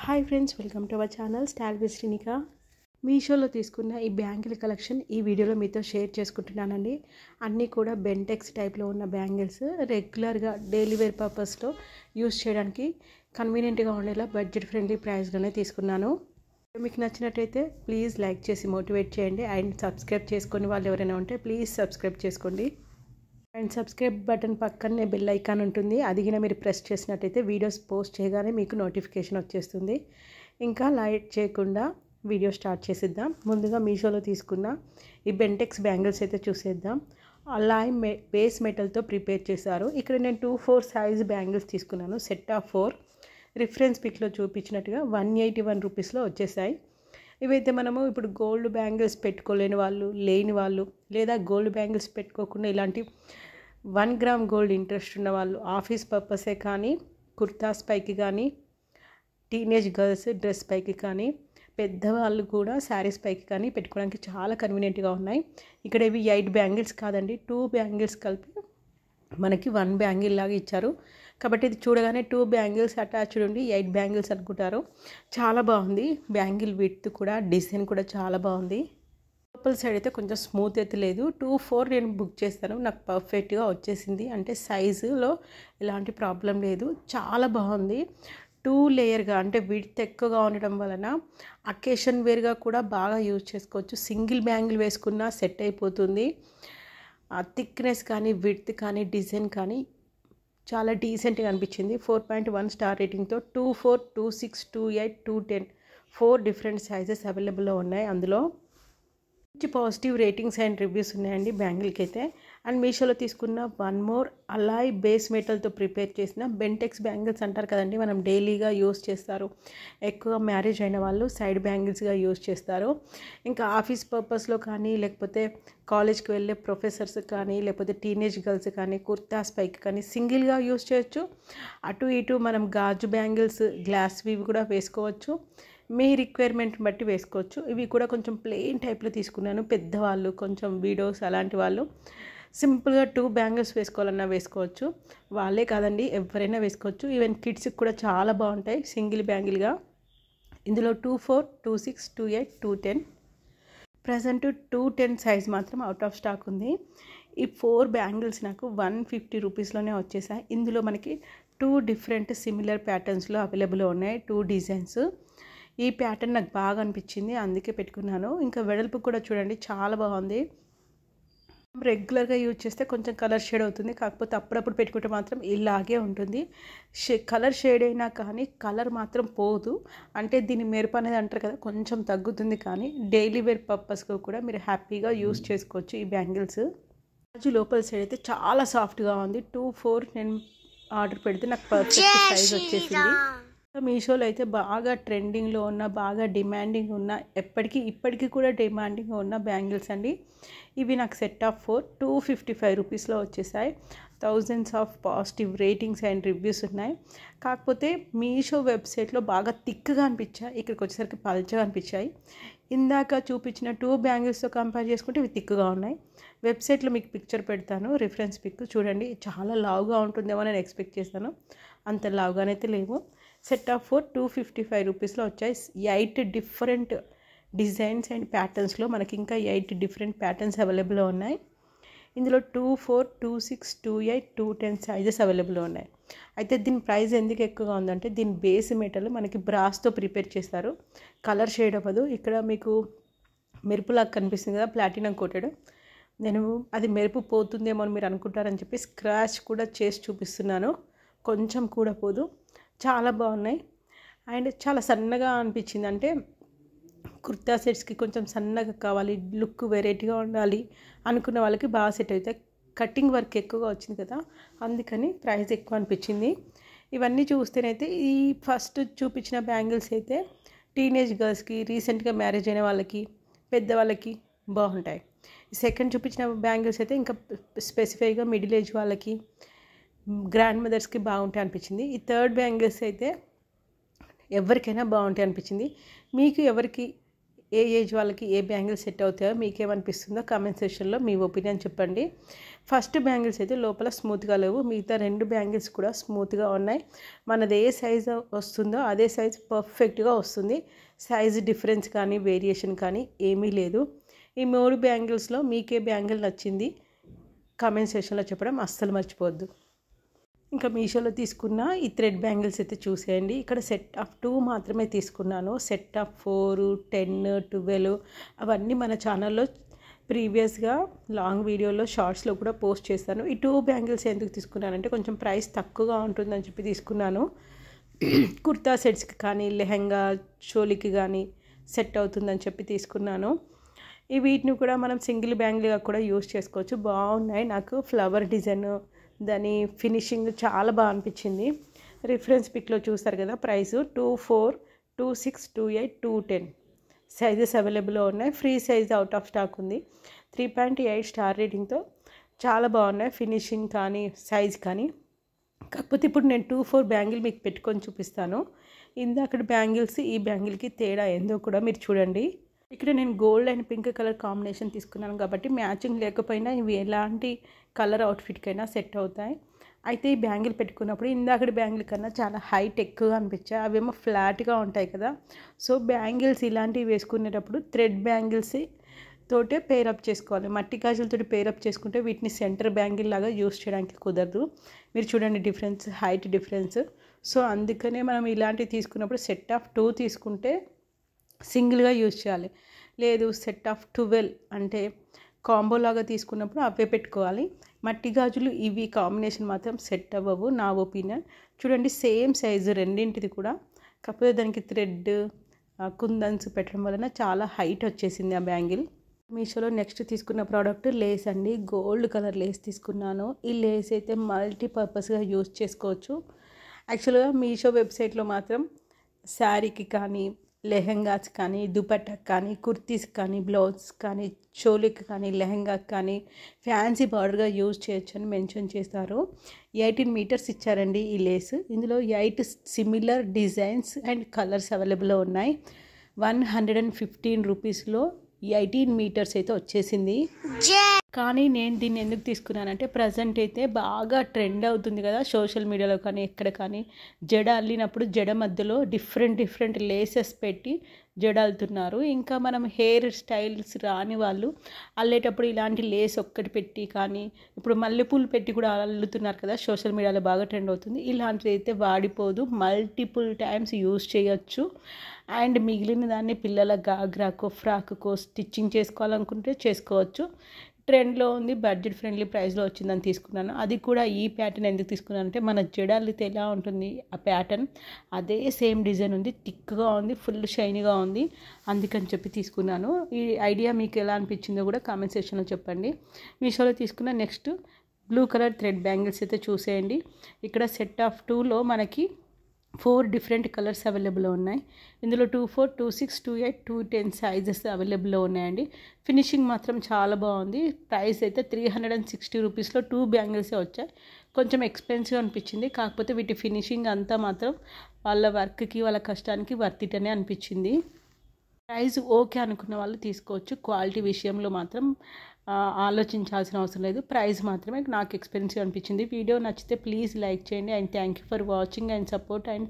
Hi friends, welcome to our channel style with Srinika. మీషోలో తీసుకున్న ఈ బ్యాంగిల్ కలెక్షన్ ఈ వీడియోలో మీతో షేర్ చేసుకుంటున్నానండి. అన్నీ కూడా బెంటెక్స్ టైప్లో ఉన్న బ్యాంగిల్స్ రెగ్యులర్గా డైలీ వేర్ పర్పస్లో యూస్ చేయడానికి కన్వీనియంట్గా ఉండేలా బడ్జెట్ ఫ్రెండ్లీ ప్రైస్లోనే తీసుకున్నాను. మీకు నచ్చినట్టయితే ప్లీజ్ లైక్ చేసి మోటివేట్ చేయండి. అండ్ సబ్స్క్రైబ్ చేసుకుని వాళ్ళు ఎవరైనా ఉంటే ప్లీజ్ సబ్స్క్రైబ్ చేసుకోండి. అండ్ సబ్స్క్రైబ్ బటన్ పక్కనే బెల్ ఐకాన్ ఉంటుంది, అది కూడా మీరు ప్రెస్ చేసినట్టయితే వీడియోస్ పోస్ట్ చేయగానే మీకు నోటిఫికేషన్ వచ్చేస్తుంది. ఇంకా లైట్ చేయకుండా వీడియో స్టార్ట్ చేసేద్దాం. ముందుగా మీషోలో తీసుకున్న ఈ బెంటెక్స్ బ్యాంగిల్స్ అయితే చూసేద్దాం. అలాయ్ బేస్ మెటల్తో ప్రిపేర్ చేశారు. ఇక్కడ నేను 2-4 సైజ్ బ్యాంగిల్స్ తీసుకున్నాను. సెట్ ఆఫ్ 4 రిఫరెన్స్ పిక్లో చూపించినట్టుగా 181 రూపీస్లో వచ్చేసాయి. ఇవైతే మనము ఇప్పుడు గోల్డ్ బ్యాంగిల్స్ పెట్టుకోలేని వాళ్ళు, లేని వాళ్ళు, లేదా గోల్డ్ బ్యాంగిల్స్ పెట్టుకోకుండా ఇలాంటి 1 గ్రామ్ గోల్డ్ ఇంట్రెస్ట్ ఉన్న వాళ్ళు ఆఫీస్ పర్పసే కానీ, కుర్తాస్ పైకి కానీ, టీనేజ్ గర్ల్స్ డ్రెస్ పైకి కానీ, పెద్దవాళ్ళు కూడా శారీస్ పైకి కానీ పెట్టుకోవడానికి చాలా కన్వీనియంట్గా ఉన్నాయి. ఇక్కడ ఇవి 8 బ్యాంగిల్స్ కాదండి, 2 బ్యాంగిల్స్ కలిపి మనకి 1 బ్యాంగిల్ లాగా ఇచ్చారు. కాబట్టి ఇది చూడగానే 2 బ్యాంగిల్స్ అటాచ్డ్ ఉండి 8 బ్యాంగిల్స్ అనుకుంటారు. చాలా బాగుంది. బ్యాంగిల్ విడ్త్ కూడా, డిజైన్ కూడా చాలా బాగుంది. లోపల సైడ్ అయితే కొంచెం స్మూత్ అయితే లేదు. 2-4 నేను బుక్ చేస్తాను, నాకు పర్ఫెక్ట్గా వచ్చేసింది. అంటే సైజులో ఎలాంటి ప్రాబ్లం లేదు. చాలా బాగుంది. 2 లేయర్గా అంటే విడ్త్ ఎక్కువగా ఉండడం వలన అకేషన్ వేర్గా కూడా బాగా యూజ్ చేసుకోవచ్చు. సింగిల్ బ్యాంగిల్ వేసుకున్నా సెట్ అయిపోతుంది. థిక్నెస్ కానీ, విడ్త్ కానీ, డిజైన్ కానీ చాలా డీసెంట్గా అనిపించింది. 4.1 స్టార్ రేటింగ్తో 2, 4, 2, 6, 2, 8, 2, 10 4 డిఫరెంట్ సైజెస్ అవైలబుల్లో ఉన్నాయి. అందులో మంచి పాజిటివ్ రేటింగ్స్ అండ్ రివ్యూస్ ఉన్నాయండి బ్యాంగిల్కి అయితే. అండ్ మీషోలో తీసుకున్న 1 మోర్ అలాయ్ బేస్ మెటల్తో ప్రిపేర్ చేసిన బెంటెక్స్ బ్యాంగిల్స్ అంటారు కదండి, మనం డైలీగా యూస్ చేస్తారు. ఎక్కువ మ్యారేజ్ అయిన వాళ్ళు సైడ్ బ్యాంగిల్స్గా యూస్ చేస్తారు. ఇంకా ఆఫీస్ పర్పస్లో కానీ, లేకపోతే కాలేజ్కి వెళ్ళే ప్రొఫెసర్స్ కానీ, లేకపోతే టీనేజ్ గర్ల్స్ కానీ, కుర్తాస్ పైకి కానీ సింగిల్గా యూస్ చేయొచ్చు. అటు ఇటు మనం గాజు బ్యాంగిల్స్, గ్లాస్వి కూడా వేసుకోవచ్చు. మీ రిక్వైర్మెంట్ బట్టి వేసుకోవచ్చు. ఇవి కూడా కొంచెం ప్లెయిన్ టైప్లో తీసుకున్నాను. పెద్దవాళ్ళు, కొంచెం వీడోస్ అలాంటి వాళ్ళు సింపుల్గా 2 బ్యాంగిల్స్ వేసుకోవాలన్నా వేసుకోవచ్చు. వాళ్ళే కాదండి, ఎవరైనా వేసుకోవచ్చు. ఈవెన్ కిడ్స్కి కూడా చాలా బాగుంటాయి సింగిల్ బ్యాంగిల్గా. ఇందులో 2, 4, 2, 6, 2, 8, 2, 10 ప్రజెంట్ 210 సైజ్ మాత్రం అవుట్ ఆఫ్ స్టాక్ ఉంది. ఈ 4 బ్యాంగిల్స్ నాకు 150 రూపీస్లోనే వచ్చేసాయి. ఇందులో మనకి 2 డిఫరెంట్ సిమిలర్ ప్యాటర్న్స్లో అవైలబుల్ ఉన్నాయి. 2 డిజైన్స్. ఈ ప్యాటర్న్ నాకు బాగా అనిపించింది, అందుకే పెట్టుకున్నాను. ఇంకా వెడల్పు కూడా చూడండి, చాలా బాగుంది. రెగ్యులర్గా యూజ్ చేస్తే కొంచెం కలర్ షేడ్ అవుతుంది, కాకపోతే అప్పుడప్పుడు పెట్టుకుంటే మాత్రం ఇలాగే ఉంటుంది. కలర్ షేడ్ అయినా కానీ కలర్ మాత్రం పోదు. అంటే దీని మెరుపు అనేది అంటారు కదా, కొంచెం తగ్గుతుంది. కానీ డైలీ వేర్ పర్పస్గా కూడా మీరు హ్యాపీగా యూజ్ చేసుకోవచ్చు ఈ బ్యాంగిల్స్. గాజు లోపల సైడ్ అయితే చాలా సాఫ్ట్గా ఉంది. 2, 4 నేను ఆర్డర్ పెడితే నాకు పర్ఫెక్ట్ సైజ్ వచ్చేసింది. మీషోలో అయితే బాగా ట్రెండింగ్లో ఉన్న, బాగా డిమాండింగ్ ఉన్న, ఇప్పటికీ కూడా డిమాండింగ్గా ఉన్న బ్యాంగిల్స్ అండి. ఇవి నాకు సెట్ ఆఫ్ 4 255 రూపీస్లో వచ్చేసాయి. Thousands of positive ratings and reviews ఉన్నాయి. కాకపోతే మీషో వెబ్సైట్లో బాగా థిక్గా అనిపించాయి, ఇక్కడికి వచ్చేసరికి పల్చగా అనిపించాయి. ఇందాక చూపించిన 2 బ్యాంగిల్స్తో కంపేర్ చేసుకుంటే ఇవి థిక్గా ఉన్నాయి. వెబ్సైట్లో మీకు పిక్చర్ పెడతాను, రిఫరెన్స్ పిక్ చూడండి. చాలా లావుగా ఉంటుందేమో నేను ఎక్స్పెక్ట్ చేశాను, అంత లావుగానైతే లేవు. సెట్ ఆఫ్ 4 255 రూపీస్లో వచ్చాయి. 8 డిఫరెంట్ డిజైన్స్ అండ్ ప్యాటర్న్స్లో మనకి ఇంకా 8 డిఫరెంట్ ప్యాటర్న్స్ అవైలబుల్లో ఉన్నాయి. ఇందులో 2, 4, 2, 6, 2, 8, 2, 10 సైజెస్ అవైలబుల్లో ఉన్నాయి. అయితే దీని ప్రైస్ ఎందుకు ఎక్కువగా ఉందంటే దీని బేస్ మెటల్ మనకి బ్రాస్తో ప్రిపేర్ చేస్తారు. కలర్ షేడ్ అవ్వదు. ఇక్కడ మీకు మెరుపులాగా కనిపిస్తుంది కదా, ప్లాటినం కోటెడ్. నేను అది మెరుపు పోతుందేమో అని మీరు అనుకుంటారని చెప్పి స్క్రాచ్ కూడా చేసి చూపిస్తున్నాను. కొంచెం కూడా పోదు. చాలా బాగున్నాయి. అండ్ చాలా సన్నగా అనిపించింది. అంటే కుర్తా సెట్స్కి కొంచెం సన్నగా కావాలి, లుక్ వెరైటీగా ఉండాలి అనుకున్న వాళ్ళకి బాగా సెట్ అవుతాయి. కటింగ్ వర్క్ ఎక్కువగా వచ్చింది కదా, అందుకని ప్రైస్ ఎక్కువ అనిపించింది. ఇవన్నీ చూస్తేనైతే ఈ ఫస్ట్ చూపించిన బ్యాంగిల్స్ అయితే టీనేజ్ గర్ల్స్కి, రీసెంట్గా మ్యారేజ్ అయిన వాళ్ళకి, పెద్దవాళ్ళకి బాగుంటాయి. సెకండ్ చూపించిన బ్యాంగిల్స్ అయితే ఇంకా స్పెసిఫైగా మిడిల్ ఏజ్ వాళ్ళకి, గ్రాండ్ మదర్స్కి బాగుంటాయి అనిపించింది. ఈ థర్డ్ బ్యాంగిల్స్ అయితే ఎవరికైనా బాగుంటాయి అనిపించింది. మీకు ఎవరికి ఏ ఏజ్ వాళ్ళకి ఏ బ్యాంగిల్స్ సెట్ అవుతాయో మీకేమనిపిస్తుందో కామెంట్ సెక్షన్లో మీ ఒపీనియన్ చెప్పండి. ఫస్ట్ బ్యాంగిల్స్ అయితే లోపల స్మూత్గా లేవు, మిగతా 2 బ్యాంగిల్స్ కూడా స్మూత్గా ఉన్నాయి. మనది ఏ సైజ్ వస్తుందో అదే సైజ్ పర్ఫెక్ట్గా వస్తుంది. సైజ్ డిఫరెన్స్ కానీ వేరియేషన్ కానీ ఏమీ లేదు. ఈ 3 బ్యాంగిల్స్లో మీకే బ్యాంగిల్ నచ్చింది కామెంట్ సెక్షన్లో చెప్పడం అస్సలు మర్చిపోవద్దు. ఇంకా మీషోలో తీసుకున్న ఈ థ్రెడ్ బ్యాంగిల్స్ అయితే చూసేయండి. ఇక్కడ సెట్ ఆఫ్ 2 మాత్రమే తీసుకున్నాను. సెట్ ఆఫ్ 4, 10, 12 అవన్నీ మన ఛానల్లో ప్రీవియస్గా లాంగ్ వీడియోలో షార్ట్స్లో కూడా పోస్ట్ చేస్తాను. ఈ 2 బ్యాంగిల్స్ ఎందుకు తీసుకున్నానంటే కొంచెం ప్రైస్ తక్కువగా ఉంటుందని చెప్పి తీసుకున్నాను. కుర్తా సెట్స్కి కానీ లెహంగా చోలీకి కానీ సెట్ అవుతుందని చెప్పి తీసుకున్నాను. ఈ వీటిని కూడా మనం సింగిల్ బ్యాంగిల్గా కూడా యూస్ చేసుకోవచ్చు. బాగున్నాయి. నాకు ఫ్లవర్ డిజైన్ దాని ఫినిషింగ్ చాలా బాగా అనిపించింది. రిఫరెన్స్ పిక్లో చూస్తారు కదా. ప్రైస్ 24, 26, 28, 210 సైజెస్ అవైలబుల్లో ఉన్నాయి. Free size out of stock ఉంది. 3.8 స్టార్ రేటింగ్తో చాలా బాగున్నాయి ఫినిషింగ్ కానీ సైజ్ కానీ. కాకపోతే ఇప్పుడు నేను 24 బ్యాంగిల్ మీకు పెట్టుకొని చూపిస్తాను. ఇందాక బ్యాంగిల్స్ ఈ బ్యాంగిల్కి తేడా ఏందో కూడా మీరు చూడండి. ఇక్కడ నేను gold and pink colour combination తీసుకున్నాను కాబట్టి మ్యాచింగ్ లేకపోయినా ఇవి ఎలాంటి కలర్ అవుట్ఫిట్కైనా సెట్ అవుతాయి. అయితే ఈ బ్యాంగిల్ పెట్టుకున్నప్పుడు ఇందాకటి బ్యాంగిల్ కన్నా చాలా హైట్ ఎక్కువగా అనిపించాయి. అవేమో ఫ్లాట్గా ఉంటాయి కదా. సో బ్యాంగిల్స్ ఇలాంటివి వేసుకునేటప్పుడు థ్రెడ్ బ్యాంగిల్స్ తోటే పేరప్ చేసుకోవాలి. మట్టి గాజులతో పేరప్ చేసుకుంటే వీటిని సెంటర్ బ్యాంగిల్ లాగా యూస్ చేయడానికి కుదరదు. మీరు చూడండి డిఫరెన్స్, హైట్ డిఫరెన్స్. సో అందుకనే మనం ఇలాంటివి తీసుకున్నప్పుడు సెట్ ఆఫ్ 2 తీసుకుంటే సింగిల్గా యూజ్ చేయాలి. లేదు సెట్ ఆఫ్ 12 అంటే కాంబో లాగా తీసుకున్నప్పుడు అవే పెట్టుకోవాలి. మట్టి గాజులు ఇవి కాంబినేషన్ మాత్రం సెట్ అవ్వవు నా ఒపీనియన్. చూడండి సేమ్ సైజు రెండింటిది కూడా, కాకపోతే దానికి థ్రెడ్ కుందన్స్ పెట్టడం వలన చాలా హైట్ వచ్చేసింది ఆ బ్యాంగిల్. మీషోలో నెక్స్ట్ తీసుకున్న ప్రోడక్ట్ లేస్ అండి. గోల్డ్ కలర్ లేస్ తీసుకున్నాను. ఈ లేస్ అయితే మల్టీపర్పస్గా యూజ్ చేసుకోవచ్చు. యాక్చువల్గా మీషో వెబ్సైట్లో మాత్రం శారీకి కానీ లెహెంగాస్ కానీ దుపట్టా కానీ కుర్తీస్ కానీ బ్లౌజ్ కానీ చోలీకి కానీ లెహెంగాకి కానీ ఫ్యాన్సీ బార్డర్గా యూజ్ చేయొచ్చు అని మెన్షన్ చేస్తారు. 18 మీటర్స్ ఇచ్చారండి ఈ లేస్. ఇందులో 8 సిమిలర్ డిజైన్స్ అండ్ కలర్స్ అవైలబుల్లో ఉన్నాయి. 115 రూపీస్లో 18 మీటర్స్ అయితే వచ్చేసింది. కానీ నేను దీన్ని ఎందుకు తీసుకున్నానంటే ప్రజెంట్ అయితే బాగా ట్రెండ్ అవుతుంది కదా సోషల్ మీడియాలో కానీ ఎక్కడ కానీ, జడ అల్లినప్పుడు జడ మధ్యలో డిఫరెంట్ లేసెస్ పెట్టి జడ అల్లుతున్నారు. ఇంకా మనం హెయిర్ స్టైల్స్ రాని వాళ్ళు అల్లేటప్పుడు ఇలాంటి లేస్ ఒక్కటి పెట్టి కానీ, ఇప్పుడు మల్లెపూలు పెట్టి కూడా అల్లుతున్నారు కదా, సోషల్ మీడియాలో బాగా ట్రెండ్ అవుతుంది. ఇలాంటిది అయితే వాడిపోదు, మల్టిపుల్ టైమ్స్ యూజ్ చేయొచ్చు. అండ్ మిగిలిన దాన్ని పిల్లల గాగ్రాకో ఫ్రాక్కో స్టిచ్చింగ్ చేసుకోవాలనుకుంటే చేసుకోవచ్చు. ట్రెండ్లో ఉంది, బడ్జెట్ ఫ్రెండ్లీ ప్రైస్లో వచ్చిందని తీసుకున్నాను. అది కూడా ఈ ప్యాటర్న్ ఎందుకు తీసుకున్నాను అంటే మన జడల్లితే ఎలా ఉంటుంది ఆ ప్యాటర్న్ అదే సేమ్ డిజైన్ ఉంది, థిక్గా ఉంది, ఫుల్ షైనీగా ఉంది, అందుకని చెప్పి తీసుకున్నాను. ఈ ఐడియా మీకు ఎలా అనిపించిందో కూడా కామెంట్ సెక్షన్లో చెప్పండి. మీషోలో తీసుకున్న next blue colour thread bangles అయితే చూసేయండి. ఇక్కడ సెట్ ఆఫ్ 2లో మనకి 4 డిఫరెంట్ కలర్స్ అవైలబుల్లో ఉన్నాయి. ఇందులో 24, 26, 28, 210 సైజెస్ అవైలబుల్లో ఉన్నాయండి. ఫినిషింగ్ మాత్రం చాలా బాగుంది. ప్రైస్ అయితే 360 రూపీస్లో 2 బ్యాంగిల్సే వచ్చాయి. కొంచెం ఎక్స్పెన్సివ్ అనిపించింది, కాకపోతే వీటి ఫినిషింగ్ అంతా మాత్రం వాళ్ళ వర్క్కి వాళ్ళ కష్టానికి వర్త్ ఇట్ అనే అనిపించింది. ప్రైస్ ఓకే అనుకున్న వాళ్ళు తీసుకోవచ్చు. క్వాలిటీ విషయంలో మాత్రం ఆలోచించాల్సిన అవసరం లేదు. ప్రైస్ మాత్రమే నాకు ఎక్స్పెన్సివ్ అనిపించింది. వీడియో నచ్చితే ప్లీజ్ లైక్ చేయండి. And thank you for watching and support and